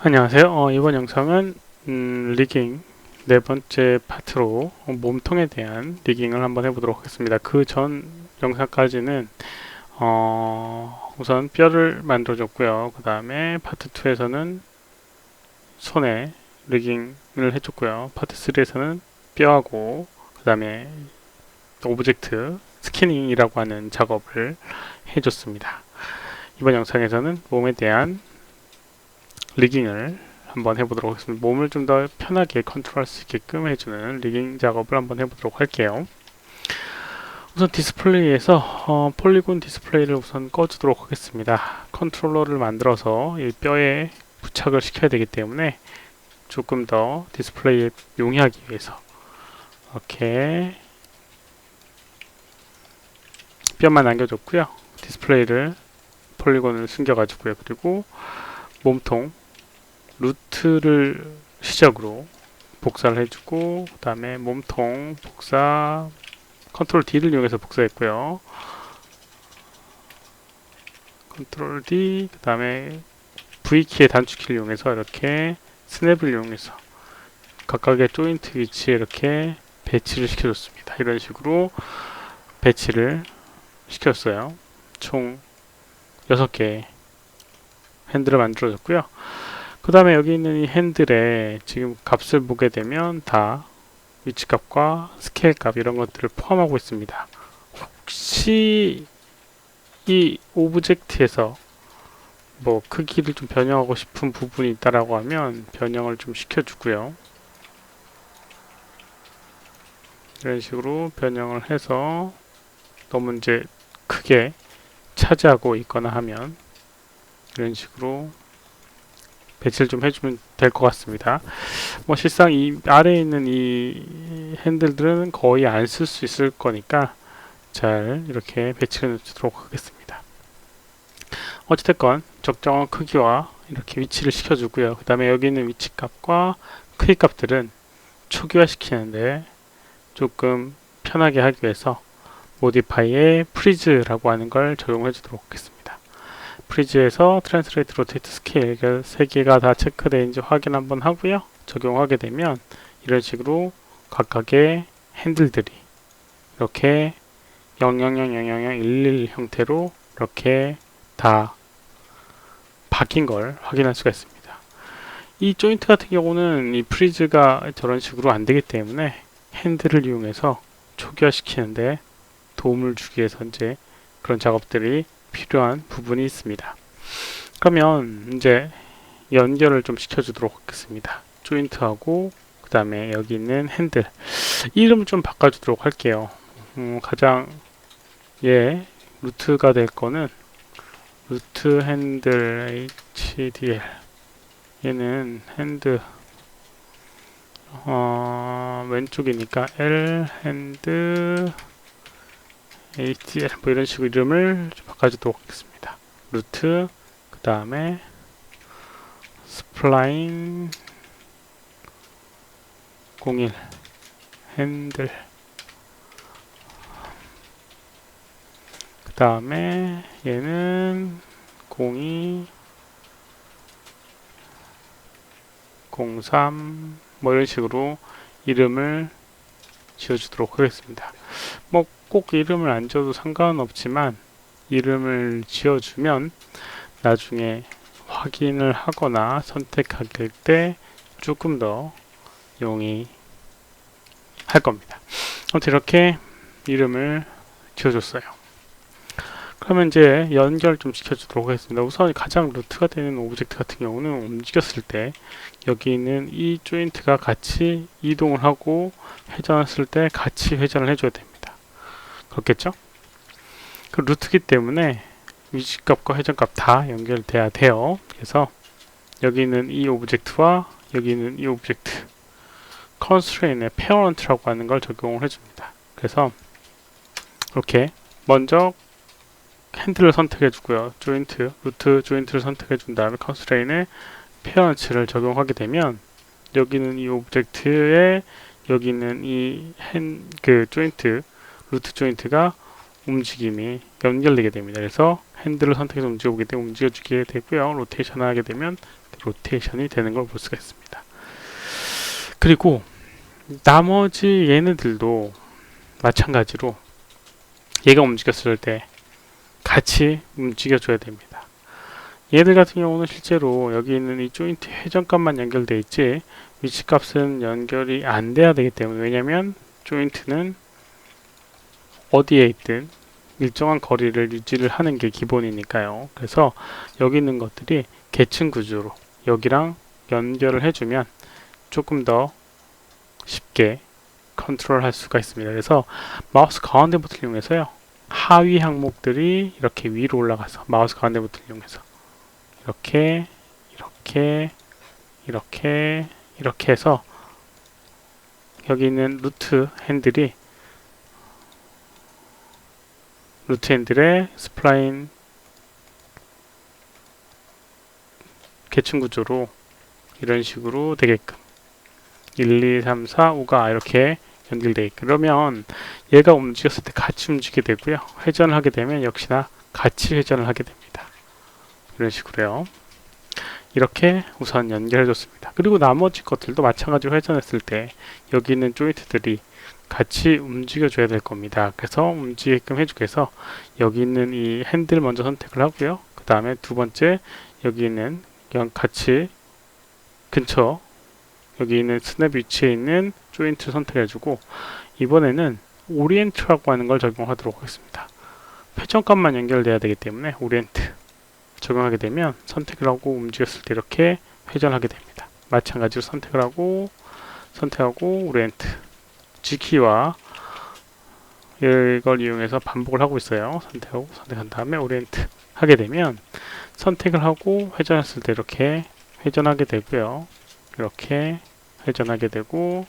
안녕하세요. 이번 영상은 리깅 네 번째 파트로 몸통에 대한 리깅을 한번 해보도록 하겠습니다. 그 전 영상까지는 우선 뼈를 만들어줬고요. 그 다음에 파트 2에서는 손에 리깅을 해줬고요. 파트 3에서는 뼈하고 그 다음에 오브젝트 스캐닝이라고 하는 작업을 해줬습니다. 이번 영상에서는 몸에 대한 리깅을 한번 해보도록 하겠습니다. 몸을 좀 더 편하게 컨트롤할 수 있게끔 해주는 리깅 작업을 한번 해보도록 할게요. 우선 디스플레이에서 폴리곤 디스플레이를 우선 꺼주도록 하겠습니다. 컨트롤러를 만들어서 이 뼈에 부착을 시켜야 되기 때문에 조금 더 디스플레이에 용이하기 위해서 이렇게 뼈만 남겨줬고요. 디스플레이를 폴리곤을 숨겨가지고요. 그리고 몸통 루트를 시작으로 복사를 해주고 그 다음에 몸통 복사 컨트롤 D를 이용해서 복사했고요. 컨트롤 D 그 다음에 V키의 단축키를 이용해서 이렇게 스냅을 이용해서 각각의 조인트 위치에 이렇게 배치를 시켜줬습니다. 이런 식으로 배치를 시켰어요. 총 6개의 핸들을 만들어줬고요. 그 다음에 여기 있는 이 핸들에 지금 값을 보게 되면 다 위치값과 스케일값 이런 것들을 포함하고 있습니다. 혹시 이 오브젝트에서 뭐 크기를 좀 변형하고 싶은 부분이 있다라고 하면 변형을 좀 시켜주고요. 이런 식으로 변형을 해서 너무 이제 크게 차지하고 있거나 하면 이런 식으로 배치를 좀 해주면 될 것 같습니다. 뭐 실상 이 아래에 있는 이 핸들들은 거의 안 쓸 수 있을 거니까 잘 이렇게 배치해 놓도록 하겠습니다. 어찌됐건 적정한 크기와 이렇게 위치를 시켜주고요. 그 다음에 여기 있는 위치 값과 크기 값들은 초기화 시키는데 조금 편하게 하기 위해서 모디파이에 프리즈라고 하는 걸 적용해 주도록 하겠습니다. 프리즈에서 트랜스레이트, 로테이트, 스케일 3개가 다 체크되는지 확인 한번 하고요. 적용하게 되면 이런 식으로 각각의 핸들들이 이렇게 0000011 형태로 이렇게 다 바뀐 걸 확인할 수가 있습니다. 이 조인트 같은 경우는 이 프리즈가 저런 식으로 안 되기 때문에 핸들을 이용해서 초기화 시키는데 도움을 주기 위해서 이제 그런 작업들이 필요한 부분이 있습니다. 그러면 이제 연결을 좀 시켜주도록 하겠습니다. 조인트하고 그 다음에 여기 있는 핸들 이름을 좀 바꿔주도록 할게요. 가장 루트가 될 거는 루트 핸들 HDL 얘는 핸드 왼쪽이니까 L 핸드 HDL 뭐 이런 식으로 이름을 좀 바꿔주도록 하겠습니다. 루트 그 다음에 스플라인 01 핸들 그 다음에 얘는 02 03 뭐 이런 식으로 이름을 지어주도록 하겠습니다. 뭐 꼭 이름을 안 지어도 상관은 없지만 이름을 지어주면 나중에 확인을 하거나 선택할 때 조금 더 용이할 겁니다. 아무튼 이렇게 이름을 지어줬어요. 그러면 이제 연결 좀 시켜주도록 하겠습니다. 우선 가장 루트가 되는 오브젝트 같은 경우는 움직였을 때 여기 있는 이 조인트가 같이 이동을 하고 회전했을 때 같이 회전을 해줘야 됩니다. 그렇겠죠? 그 루트기 때문에 위치값과 회전값 다 연결돼야 돼요. 그래서 여기 있는 이 오브젝트와 여기 있는 이 오브젝트 컨스트레인의 페어런트라고 하는 걸 적용을 해줍니다. 그래서 이렇게 먼저 핸들을 선택해 주고요. 조인트, 루트 조인트를 선택해 준 다음에 컨스트레인의 페어런트를 적용하게 되면 여기는 이 오브젝트에 여기 있는 이 조인트 루트 조인트가 움직임이 연결되게 됩니다. 그래서 핸들을 선택해서 움직여보게 되면 움직여주게 되고요. 로테이션을 하게 되면 로테이션이 되는 걸 볼 수가 있습니다. 그리고 나머지 얘네들도 마찬가지로 얘가 움직였을 때 같이 움직여줘야 됩니다. 얘들 같은 경우는 실제로 여기 있는 이 조인트 회전값만 연결돼 있지 위치값은 연결이 안 돼야 되기 때문에, 왜냐면 조인트는 어디에 있든 일정한 거리를 유지를 하는 게 기본이니까요. 그래서 여기 있는 것들이 계층 구조로 여기랑 연결을 해주면 조금 더 쉽게 컨트롤 할 수가 있습니다. 그래서 마우스 가운데 버튼을 이용해서요, 하위 항목들이 이렇게 위로 올라가서 마우스 가운데 버튼을 이용해서 이렇게 이렇게 해서 여기 있는 루트 핸들의 스플라인 계층 구조로 이런 식으로 되게끔 1, 2, 3, 4, 5가 이렇게 연결되어 있고, 그러면 얘가 움직였을 때 같이 움직이게 되고요. 회전을 하게 되면 역시나 같이 회전을 하게 됩니다. 이런 식으로요. 이렇게 우선 연결해 줬습니다. 그리고 나머지 것들도 마찬가지로 회전했을 때 여기 있는 조인트들이 같이 움직여 줘야 될 겁니다. 그래서 움직이게끔 해주기 위해서 여기 있는 이 핸들 먼저 선택을 하고요. 그 다음에 두 번째 여기 있는 같이 근처 여기 있는 스냅 위치에 있는 조인트 선택해주고, 이번에는 오리엔트라고 하는 걸 적용하도록 하겠습니다. 회전값만 연결돼야 되기 때문에 오리엔트 적용하게 되면 선택을 하고 움직였을 때 이렇게 회전하게 됩니다. 마찬가지로 선택하고 오리엔트 G키와 이걸 이용해서 반복을 하고 있어요. 선택하고 선택한 다음에 오리엔트 하게 되면 선택을 하고 회전했을 때 이렇게 회전하게 되고요. 이렇게 회전하게 되고,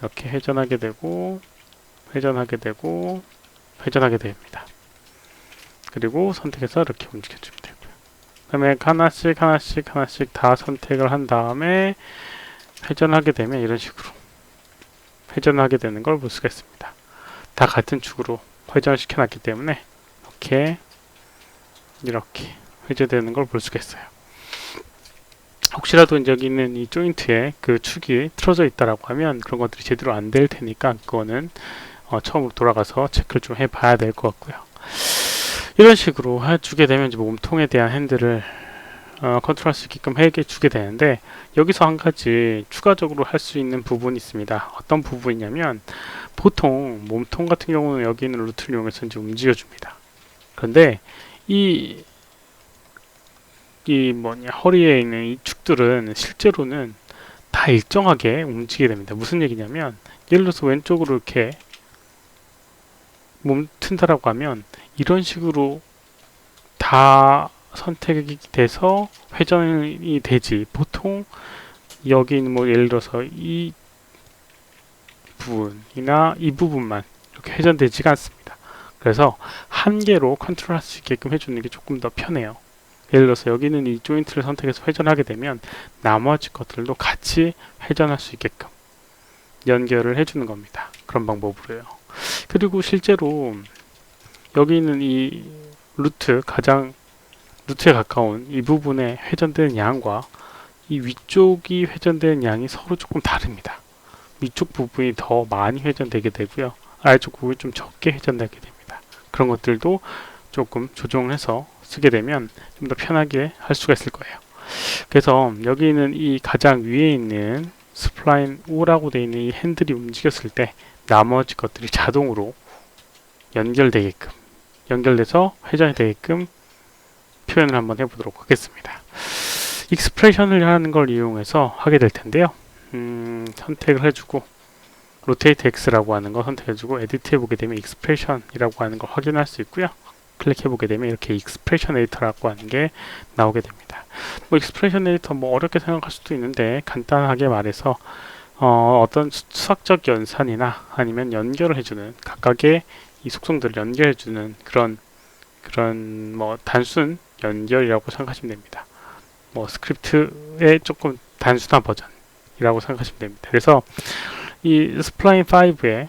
이렇게 회전하게 되고, 회전하게 되고, 회전하게 됩니다. 그리고 선택해서 이렇게 움직여주면 되고요. 그 다음에 하나씩 다 선택을 한 다음에 회전하게 되면 이런 식으로 회전하게 되는 걸 볼 수가 있습니다. 다 같은 축으로 회전을 시켜놨기 때문에 이렇게 회전되는 걸 볼 수가 있어요. 혹시라도 여기 있는 이 조인트에 그 축이 틀어져 있다라고 하면 그런 것들이 제대로 안 될 테니까 그거는 처음으로 돌아가서 체크를 좀 해봐야 될 것 같고요. 이런 식으로 해주게 되면 이제 몸통에 대한 핸들을 컨트롤할 수 있게끔 해주게 되는데, 여기서 한 가지 추가적으로 할 수 있는 부분이 있습니다. 어떤 부분이냐면, 보통 몸통 같은 경우는 여기 있는 루트를 이용해서 이제 움직여줍니다. 그런데 허리에 있는 이 축들은 실제로는 다 일정하게 움직이게 됩니다. 무슨 얘기냐면, 예를 들어서 왼쪽으로 이렇게 몸 튼다라고 하면 이런 식으로 다 선택이 돼서 회전이 되지, 보통 여기 있는 예를 들어서 이 부분이나 이 부분만 이렇게 회전되지가 않습니다. 그래서 한 개로 컨트롤할 수 있게끔 해주는 게 조금 더 편해요. 예를 들어서 여기는 이 조인트를 선택해서 회전하게 되면 나머지 것들도 같이 회전할 수 있게끔 연결을 해주는 겁니다. 그런 방법으로요. 그리고 실제로 여기 있는 이 루트에 가까운 이 부분에 회전되는 양과 이 위쪽이 회전되는 양이 서로 조금 다릅니다. 위쪽 부분이 더 많이 회전되게 되고요. 아래쪽 부분이 좀 적게 회전되게 됩니다. 그런 것들도 조금 조정해서 쓰게 되면 좀 더 편하게 할 수가 있을 거예요. 그래서 여기 있는 이 가장 위에 있는 스플라인 O라고 되어 있는 이 핸들이 움직였을 때 나머지 것들이 자동으로 연결돼서 회전이 되게끔 표현을 한번 해보도록 하겠습니다. 익스프레션을 하는 걸 이용해서 하게 될 텐데요. 선택을 해주고 로테이트 X라고 하는 거 선택해주고 에디트 해보게 되면 익스프레션이라고 하는 걸 확인할 수 있고요. 클릭해보게 되면 이렇게 익스프레션 에디터라고 하는 게 나오게 됩니다. 익스프레션 에디터 어렵게 생각할 수도 있는데, 간단하게 말해서 어떤 수학적 연산이나 아니면 연결을 해주는 각각의 이 속성들을 연결해주는 그런 단순 연결이라고 생각하시면 됩니다. 스크립트의 조금 단순한 버전이라고 생각하시면 됩니다. 그래서 이 스플라인 5의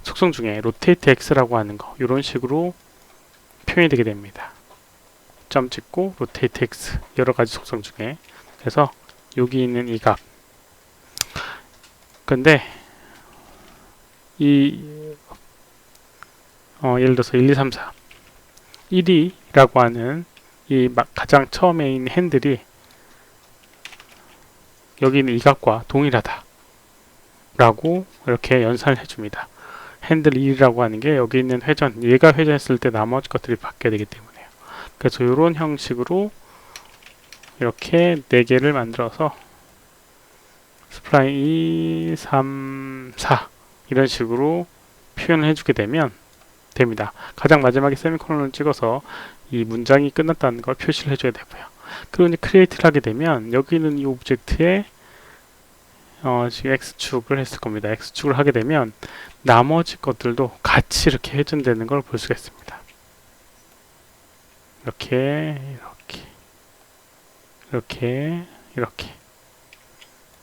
속성 중에 로테이트 X라고 하는 거 이런 식으로 표현이 되게 됩니다. 점 찍고 로테이트 X 여러 가지 속성 중에 그래서 여기 있는 이 값. 근데 예를 들어서 1, 2, 3, 4 1이라고 하는 이 가장 처음에 있는 핸들이 여기 있는 이 값과 동일하다 라고 이렇게 연산을 해줍니다. 핸들 1이라고 하는 게 여기 있는 회전, 얘가 회전했을 때 나머지 것들이 바뀌어야 되기 때문에요. 그래서 이런 형식으로 이렇게 4개를 만들어서 스플라인 2, 3, 4 이런 식으로 표현을 해주게 되면 됩니다. 가장 마지막에 세미콜론을 찍어서 이 문장이 끝났다는 걸 표시를 해줘야 되고요. 그리고 이제 크리에이트를 하게 되면 여기 있는 이 오브젝트에 지금 X축을 했을 겁니다. X축을 하게 되면 나머지 것들도 같이 이렇게 회전되는 걸 볼 수가 있습니다. 이렇게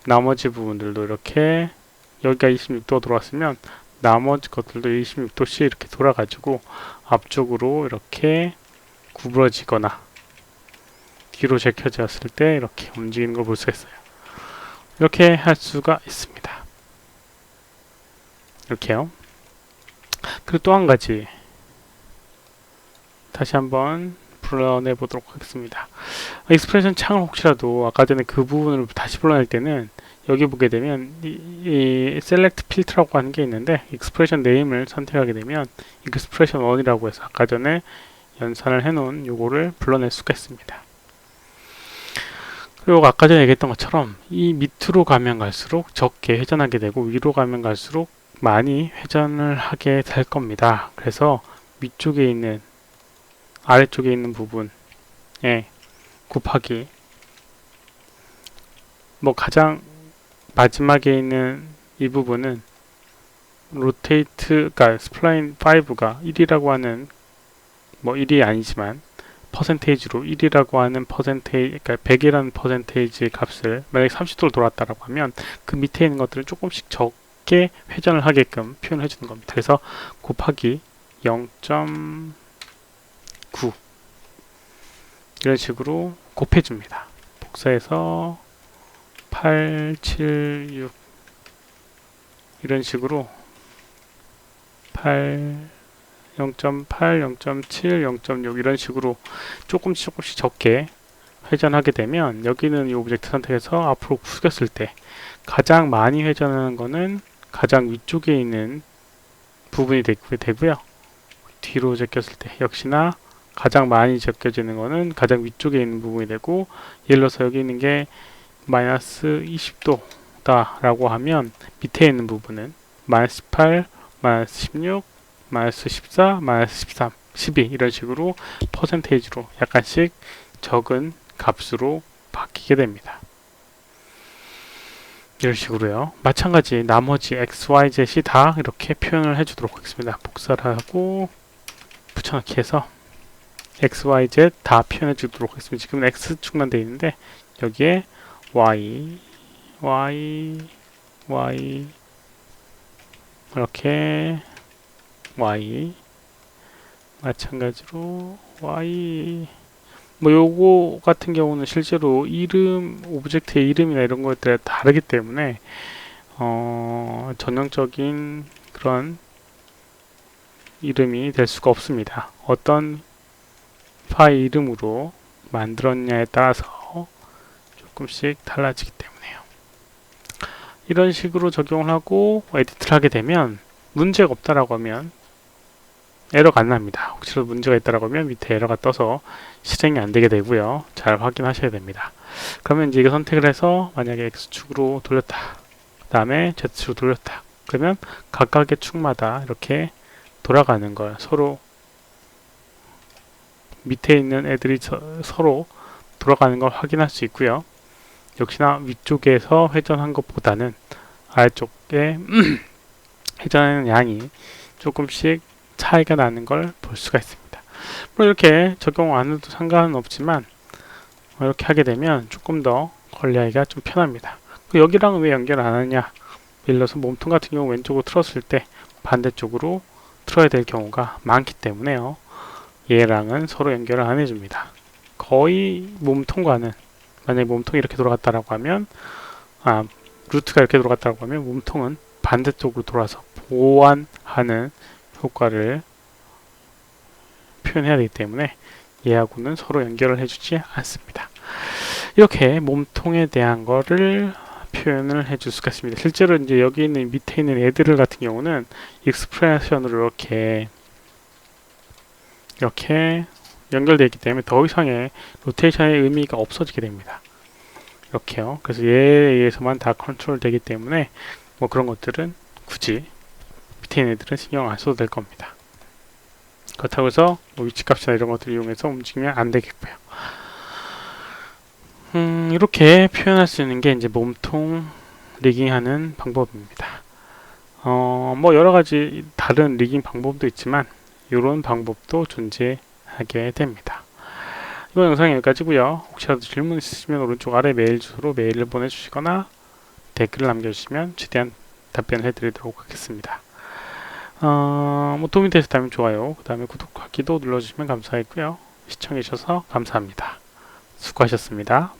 나머지 부분들도 이렇게 여기가 26도 들어왔으면 나머지 것들도 26도씩 이렇게 돌아가지고 앞쪽으로 이렇게 구부러지거나 뒤로 제껴졌을 때 이렇게 움직이는 걸 볼 수가 있어요. 이렇게 할 수가 있습니다. 이렇게요. 그리고 또 한 가지 다시 한번 불러내 보도록 하겠습니다. 익스프레션 창을 혹시라도 아까 전에 그 부분을 다시 불러낼 때는 여기 보게 되면 이 셀렉트 필터라고 하는 게 있는데 익스프레션 네임을 선택하게 되면 익스프레션 1이라고 해서 아까 전에 연산을 해놓은 요거를 불러낼 수가 있습니다. 그리고 아까 전에 얘기했던 것처럼 이 밑으로 가면 갈수록 적게 회전하게 되고 위로 가면 갈수록 많이 회전을 하게 될 겁니다. 그래서 위쪽에 있는 아래쪽에 있는 부분에 곱하기 가장 마지막에 있는 이 부분은 로테이트가 스플라인 5가 1이라고 하는 1이 아니지만 퍼센테이지로 1이라고 하는 퍼센테이지, 그러니까 100이라는 퍼센테이지 값을 만약에 30도로 돌았다라고 하면 그 밑에 있는 것들은 조금씩 적게 회전을 하게끔 표현을 해주는 겁니다. 그래서 곱하기 0.9 이런 식으로 곱해줍니다. 복사해서 8, 7, 6 이런 식으로 0.8, 0.7, 0.6 이런 식으로 조금씩 적게 회전하게 되면 여기는 이 오브젝트 선택해서 앞으로 숙였을 때 가장 많이 회전하는 거는 가장 위쪽에 있는 부분이 되고요. 뒤로 제꼈을 때 역시나 가장 많이 제껴지는 거는 가장 위쪽에 있는 부분이 되고, 예를 들어서 여기 있는 게 마이너스 20도다 라고 하면 밑에 있는 부분은 마이너스 18, 마이너스 16, 마이너스 14, 마이너스 13, 12 이런 식으로 퍼센테이지로 약간씩 적은 값으로 바뀌게 됩니다. 이런 식으로요. 마찬가지 나머지 x, y, z이 다 이렇게 표현을 해주도록 하겠습니다. 복사를 하고 붙여넣기 해서 x, y, z 다 표현해 주도록 하겠습니다. 지금 x축만 되어 있는데 여기에 y, y, y 이렇게 y 마찬가지로 y 요거 같은 경우는 실제로 오브젝트의 이름이나 이런 것들이 다르기 때문에 전형적인 그런 이름이 될 수가 없습니다. 어떤 파일 이름으로 만들었냐에 따라서 조금씩 달라지기 때문에요. 이런 식으로 적용을 하고 에디트를 하게 되면 문제가 없다라고 하면 에러가 안 납니다. 혹시라도 문제가 있다라고 하면 밑에 에러가 떠서 실행이 안 되게 되고요. 잘 확인하셔야 됩니다. 그러면 이제 이거 선택을 해서 만약에 X축으로 돌렸다. 그 다음에 Z축으로 돌렸다. 그러면 각각의 축마다 이렇게 돌아가는 걸 서로 밑에 있는 애들이 서로 돌아가는 걸 확인할 수 있고요. 역시나 위쪽에서 회전한 것보다는 아래쪽에 회전하는 양이 조금씩 차이가 나는 걸 볼 수가 있습니다. 물론 이렇게 적용 안 해도 상관은 없지만 이렇게 하게 되면 조금 더 관리하기가 좀 편합니다. 여기랑은 왜 연결 안 하냐? 예를 들어서 몸통 같은 경우 왼쪽으로 틀었을 때 반대쪽으로 틀어야 될 경우가 많기 때문에요. 얘랑은 서로 연결을 안 해줍니다. 거의 몸통과는 만약에 몸통이 이렇게 돌아갔다라고 하면, 루트가 이렇게 돌아갔다고 하면 몸통은 반대쪽으로 돌아서 보완하는 효과를 표현해야 되기 때문에 얘하고는 서로 연결을 해주지 않습니다. 이렇게 몸통에 대한 거를 표현을 해줄 수가 있습니다. 실제로 이제 여기 있는 밑에 있는 애들 같은 경우는 익스프레션으로 이렇게 연결되어 있기 때문에 더 이상의 로테이션의 의미가 없어지게 됩니다. 이렇게요. 그래서 얘에 의해서만 다 컨트롤 되기 때문에 뭐 그런 것들은 굳이 밑에 있는 애들은 신경 안 써도 될 겁니다. 그렇다고 해서 뭐 위치값이나 이런 것들을 이용해서 움직이면 안 되겠고요. 이렇게 표현할 수 있는 게 이제 몸통 리깅하는 방법입니다. 뭐 여러 가지 다른 리깅 방법도 있지만 이런 방법도 존재하게 됩니다. 이번 영상은 여기까지고요. 혹시라도 질문 있으시면 오른쪽 아래 메일 주소로 메일을 보내주시거나 댓글을 남겨주시면 최대한 답변을 해드리도록 하겠습니다. 뭐 도움이 되셨다면 좋아요, 그 다음에 구독하기도 눌러주시면 감사하겠고요. 시청해주셔서 감사합니다. 수고하셨습니다.